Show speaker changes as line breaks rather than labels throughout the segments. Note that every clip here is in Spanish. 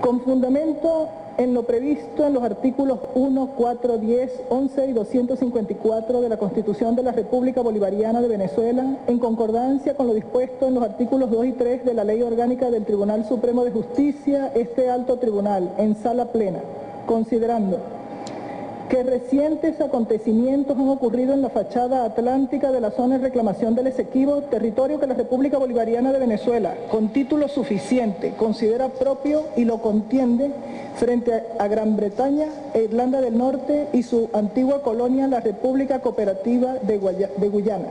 Con fundamento en lo previsto en los artículos 1, 4, 10, 11 y 254 de la Constitución de la República Bolivariana de Venezuela, en concordancia con lo dispuesto en los artículos 2 y 3 de la Ley Orgánica del Tribunal Supremo de Justicia, este alto tribunal, en sala plena, considerando que recientes acontecimientos han ocurrido en la fachada atlántica de la zona de reclamación del Esequibo, territorio que la República Bolivariana de Venezuela, con título suficiente, considera propio y lo contiende frente a Gran Bretaña e Irlanda del Norte y su antigua colonia, la República Cooperativa de Guyana.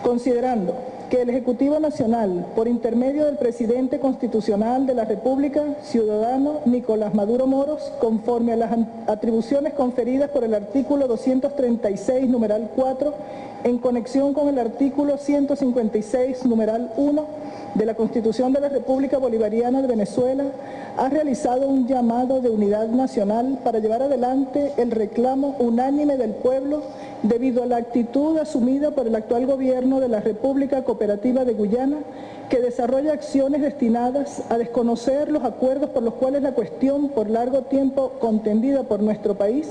Considerando que el Ejecutivo Nacional, por intermedio del Presidente Constitucional de la República, ciudadano Nicolás Maduro Moros, conforme a las atribuciones conferidas por el artículo 236, numeral 4, en conexión con el artículo 156, numeral 1, de la Constitución de la República Bolivariana de Venezuela, ha realizado un llamado de unidad nacional para llevar adelante el reclamo unánime del pueblo debido a la actitud asumida por el actual gobierno de la República Cooperativa de Guyana, que desarrolla acciones destinadas a desconocer los acuerdos por los cuales la cuestión por largo tiempo contendida por nuestro país,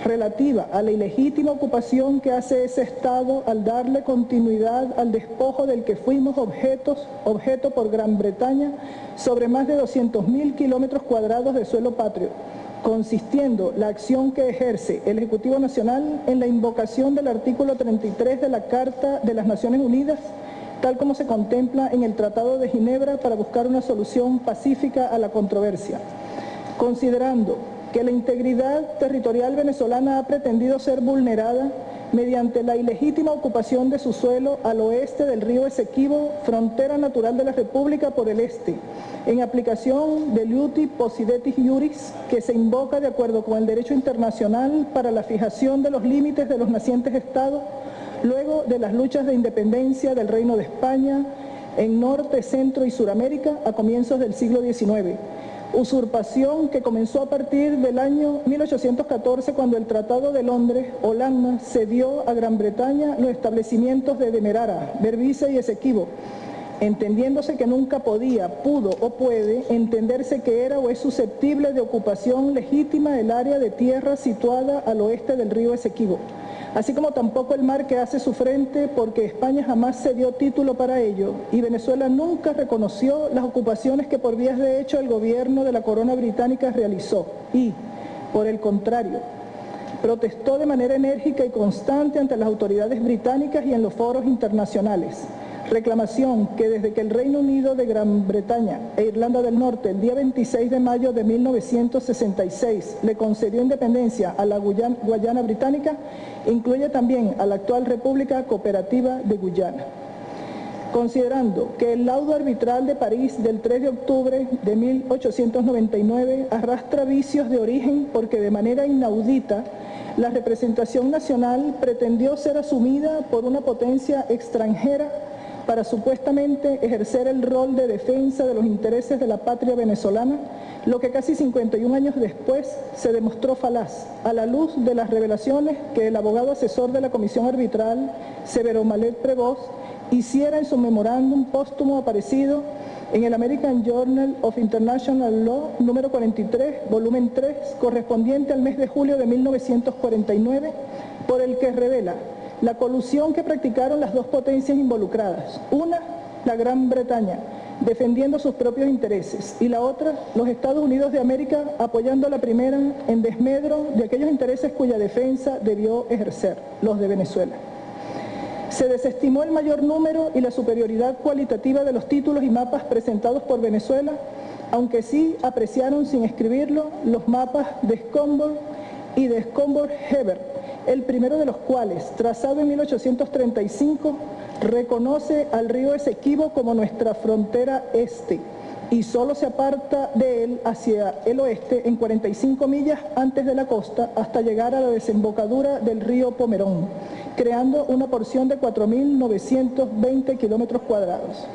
relativa a la ilegítima ocupación que hace ese Estado al darle continuidad al despojo del que fuimos objeto por Gran Bretaña sobre más de 200.000 kilómetros cuadrados de suelo patrio, consistiendo la acción que ejerce el Ejecutivo Nacional en la invocación del artículo 33 de la Carta de las Naciones Unidas, tal como se contempla en el Tratado de Ginebra para buscar una solución pacífica a la controversia. Considerando que la integridad territorial venezolana ha pretendido ser vulnerada mediante la ilegítima ocupación de su suelo al oeste del río Esequibo, frontera natural de la República por el este, en aplicación del Iuti Possidetis Iuris, que se invoca de acuerdo con el derecho internacional para la fijación de los límites de los nacientes estados, luego de las luchas de independencia del Reino de España en Norte, Centro y Suramérica a comienzos del siglo XIX. Usurpación que comenzó a partir del año 1814, cuando el Tratado de Londres, Holanda, cedió a Gran Bretaña los establecimientos de Demerara, Berbice y Esequibo, entendiéndose que nunca pudo o puede entenderse que era o es susceptible de ocupación legítima el área de tierra situada al oeste del río Esequibo, así como tampoco el mar que hace su frente, porque España jamás se dio título para ello y Venezuela nunca reconoció las ocupaciones que por vías de hecho el gobierno de la corona británica realizó y, por el contrario, protestó de manera enérgica y constante ante las autoridades británicas y en los foros internacionales. Reclamación que desde que el Reino Unido de Gran Bretaña e Irlanda del Norte el día 26 de mayo de 1966 le concedió independencia a la Guayana Británica, incluye también a la actual República Cooperativa de Guyana. Considerando que el laudo arbitral de París del 3 de octubre de 1899 arrastra vicios de origen porque de manera inaudita la representación nacional pretendió ser asumida por una potencia extranjera para supuestamente ejercer el rol de defensa de los intereses de la patria venezolana, lo que casi 51 años después se demostró falaz, a la luz de las revelaciones que el abogado asesor de la Comisión Arbitral, Severo Malet Prevost, hiciera en su memorándum póstumo aparecido en el American Journal of International Law, número 43, volumen 3, correspondiente al mes de julio de 1949, por el que revela la colusión que practicaron las dos potencias involucradas, una, la Gran Bretaña, defendiendo sus propios intereses, y la otra, los Estados Unidos de América, apoyando a la primera en desmedro de aquellos intereses cuya defensa debió ejercer, los de Venezuela. Se desestimó el mayor número y la superioridad cualitativa de los títulos y mapas presentados por Venezuela, aunque sí apreciaron sin escribirlo los mapas de Scomburg y de Scomburg-Hebert, el primero de los cuales, trazado en 1835, reconoce al río Esequibo como nuestra frontera este y solo se aparta de él hacia el oeste en 45 millas antes de la costa hasta llegar a la desembocadura del río Pomerón, creando una porción de 4.920 kilómetros cuadrados.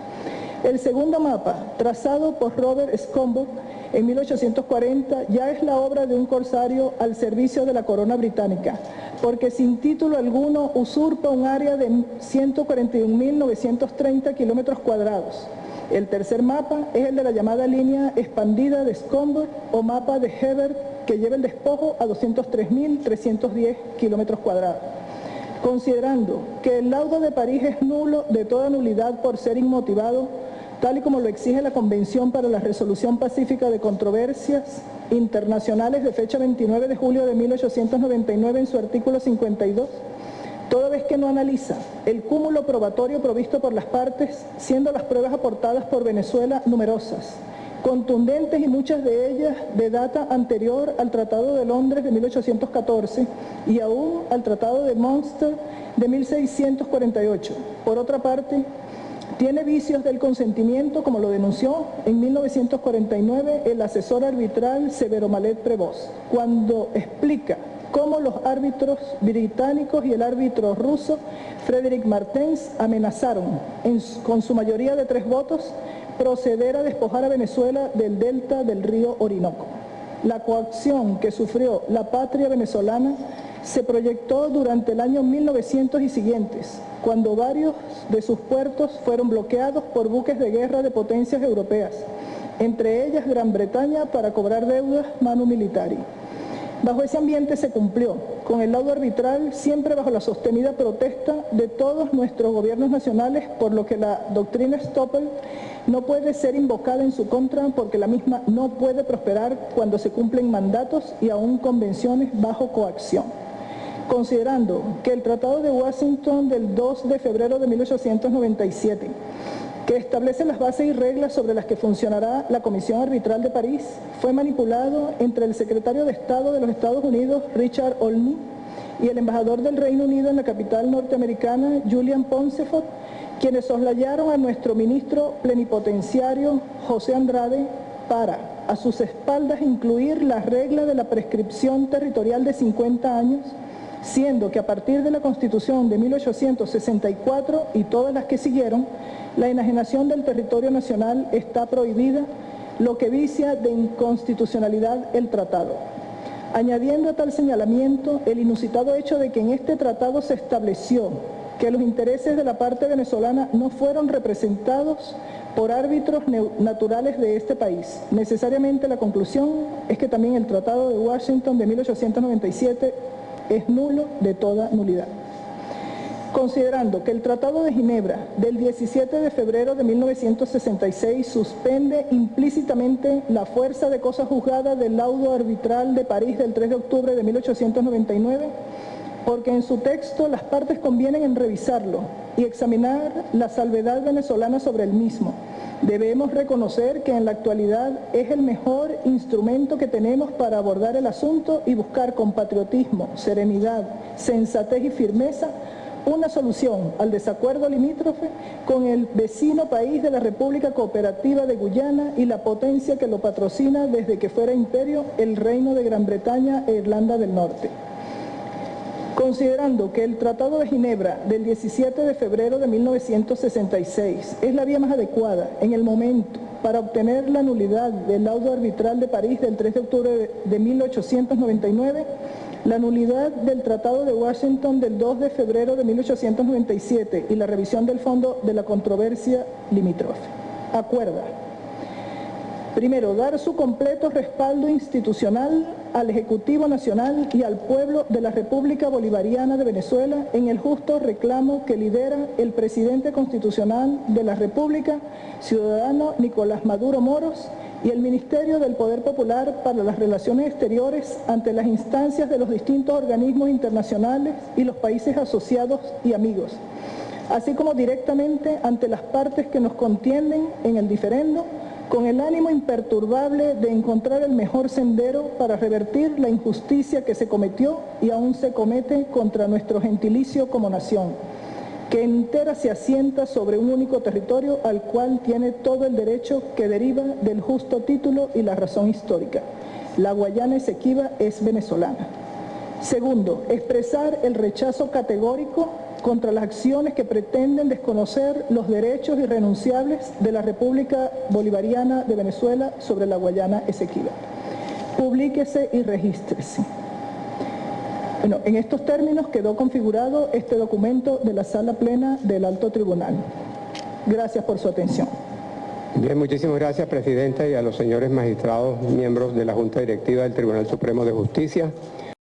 El segundo mapa, trazado por Robert Scomburg en 1840, ya es la obra de un corsario al servicio de la corona británica, porque sin título alguno usurpa un área de 141.930 kilómetros cuadrados, El tercer mapa es el de la llamada línea expandida de Schomburg o mapa de Hebert, que lleva el despojo a 203.310 kilómetros cuadrados. Considerando que el laudo de París es nulo de toda nulidad por ser inmotivado, tal y como lo exige la Convención para la Resolución Pacífica de Controversias Internacionales de fecha 29 de julio de 1899 en su artículo 52, toda vez que no analiza el cúmulo probatorio provisto por las partes, siendo las pruebas aportadas por Venezuela numerosas, contundentes y muchas de ellas de data anterior al Tratado de Londres de 1814 y aún al Tratado de Münster de 1648. Por otra parte, tiene vicios del consentimiento, como lo denunció en 1949 el asesor arbitral Severo Malet Prevost, cuando explica cómo los árbitros británicos y el árbitro ruso Frédéric Martens amenazaron, con su mayoría de 3 votos, proceder a despojar a Venezuela del delta del río Orinoco. La coacción que sufrió la patria venezolana se proyectó durante el año 1900 y siguientes, cuando varios de sus puertos fueron bloqueados por buques de guerra de potencias europeas, entre ellas Gran Bretaña, para cobrar deudas manu militari. Bajo ese ambiente se cumplió, con el laudo arbitral, siempre bajo la sostenida protesta de todos nuestros gobiernos nacionales, por lo que la doctrina Stoppel no puede ser invocada en su contra, porque la misma no puede prosperar cuando se cumplen mandatos y aún convenciones bajo coacción. Considerando que el Tratado de Washington del 2 de febrero de 1897, que establece las bases y reglas sobre las que funcionará la Comisión Arbitral de París, fue manipulado entre el secretario de Estado de los Estados Unidos, Richard Olney, y el embajador del Reino Unido en la capital norteamericana, Julian Ponsefot, quienes soslayaron a nuestro ministro plenipotenciario, José Andrade, para, a sus espaldas, incluir la regla de la prescripción territorial de 50 años, siendo que a partir de la Constitución de 1864 y todas las que siguieron, la enajenación del territorio nacional está prohibida, lo que vicia de inconstitucionalidad el tratado. Añadiendo a tal señalamiento el inusitado hecho de que en este tratado se estableció que los intereses de la parte venezolana no fueron representados por árbitros naturales de este país. Necesariamente la conclusión es que también el Tratado de Washington de 1897 es nulo de toda nulidad. Considerando que el Tratado de Ginebra del 17 de febrero de 1966 suspende implícitamente la fuerza de cosa juzgada del laudo arbitral de París del 3 de octubre de 1899, porque en su texto las partes convienen en revisarlo y examinar la salvedad venezolana sobre el mismo, debemos reconocer que en la actualidad es el mejor instrumento que tenemos para abordar el asunto y buscar con patriotismo, serenidad, sensatez y firmeza una solución al desacuerdo limítrofe con el vecino país de la República Cooperativa de Guyana y la potencia que lo patrocina desde que fuera imperio, el Reino de Gran Bretaña e Irlanda del Norte. Considerando que el Tratado de Ginebra del 17 de febrero de 1966 es la vía más adecuada en el momento para obtener la nulidad del laudo arbitral de París del 3 de octubre de 1899, la nulidad del Tratado de Washington del 2 de febrero de 1897 y la revisión del fondo de la controversia limítrofe. Acuerda. Primero, dar su completo respaldo institucional al Ejecutivo Nacional y al pueblo de la República Bolivariana de Venezuela en el justo reclamo que lidera el presidente constitucional de la República, ciudadano Nicolás Maduro Moros, y el Ministerio del Poder Popular para las Relaciones Exteriores ante las instancias de los distintos organismos internacionales y los países asociados y amigos, así como directamente ante las partes que nos contienden en el diferendo, con el ánimo imperturbable de encontrar el mejor sendero para revertir la injusticia que se cometió y aún se comete contra nuestro gentilicio como nación, que entera se asienta sobre un único territorio al cual tiene todo el derecho que deriva del justo título y la razón histórica. La Guayana Esequiba es venezolana. Segundo, expresar el rechazo categórico contra las acciones que pretenden desconocer los derechos irrenunciables de la República Bolivariana de Venezuela sobre la Guayana Esequiba. Publíquese y regístrese. Bueno, en estos términos quedó configurado este documento de la Sala Plena del Alto Tribunal. Gracias por su atención.
Bien, muchísimas gracias, Presidenta, y a los señores magistrados, miembros de la Junta Directiva del Tribunal Supremo de Justicia.